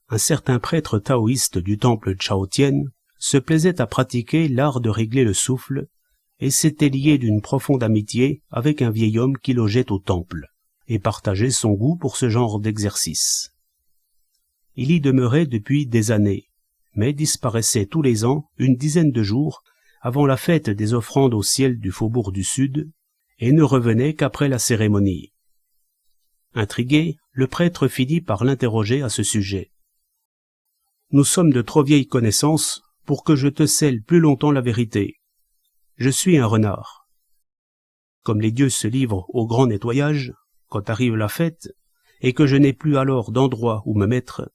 un certain prêtre taoïste du temple Chaotien se plaisait à pratiquer l'art de régler le souffle et s'était lié d'une profonde amitié avec un vieil homme qui logeait au temple et partageait son goût pour ce genre d'exercice. Il y demeurait depuis des années, mais disparaissait tous les ans une dizaine de jours avant la fête des offrandes au ciel du faubourg du Sud et ne revenait qu'après la cérémonie. Intrigué, le prêtre finit par l'interroger à ce sujet. « Nous sommes de trop vieilles connaissances pour que je te scelle plus longtemps la vérité. Je suis un renard. Comme les dieux se livrent au grand nettoyage, quand arrive la fête, et que je n'ai plus alors d'endroit où me mettre,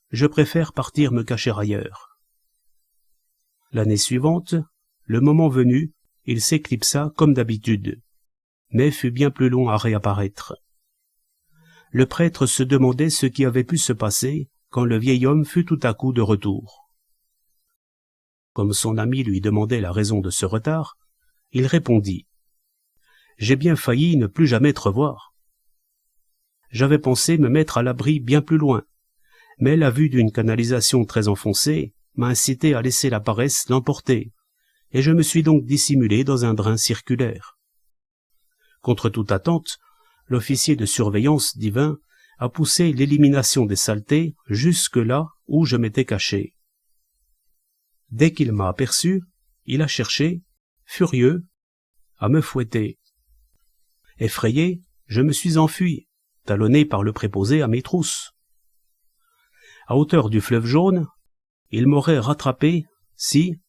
je préfère partir me cacher ailleurs. » L'année suivante, le moment venu, il s'éclipsa comme d'habitude, mais fut bien plus long à réapparaître. Le prêtre se demandait ce qui avait pu se passer quand le vieil homme fut tout à coup de retour. Comme son ami lui demandait la raison de ce retard, il répondit « J'ai bien failli ne plus jamais te revoir. J'avais pensé me mettre à l'abri bien plus loin, mais la vue d'une canalisation très enfoncée m'a incité à laisser la paresse l'emporter, et je me suis donc dissimulé dans un drain circulaire. Contre toute attente, l'officier de surveillance divin a poussé l'élimination des saletés jusque là où je m'étais caché. Dès qu'il m'a aperçu, il a cherché, furieux, à me fouetter. Effrayé, je me suis enfui, talonné par le préposé à mes trousses. À hauteur du fleuve jaune, il m'aurait rattrapé si,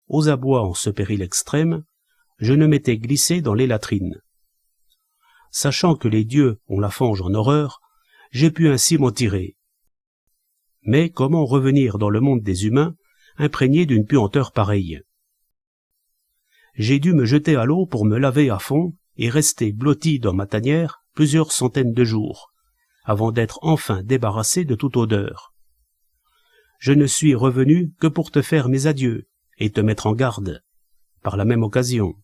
aux abois en ce péril extrême, je ne m'étais glissé dans les latrines. Sachant que les dieux ont la fange en horreur, j'ai pu ainsi m'en tirer. Mais comment revenir dans le monde des humains imprégné d'une puanteur pareille? J'ai dû me jeter à l'eau pour me laver à fond et rester blotti dans ma tanière plusieurs centaines de jours, avant d'être enfin débarrassé de toute odeur. Je ne suis revenu que pour te faire mes adieux et te mettre en garde. Par la même occasion,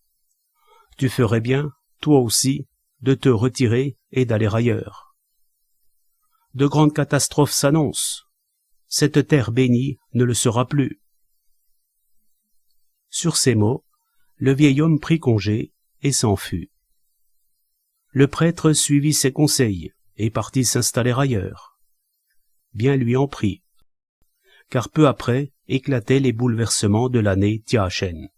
tu ferais bien, toi aussi, de te retirer et d'aller ailleurs. De grandes catastrophes s'annoncent. Cette terre bénie ne le sera plus. » Sur ces mots, le vieil homme prit congé et s'en fut. Le prêtre suivit ses conseils et partit s'installer ailleurs. Bien lui en prit, car peu après éclataient les bouleversements de l'année Tiachen.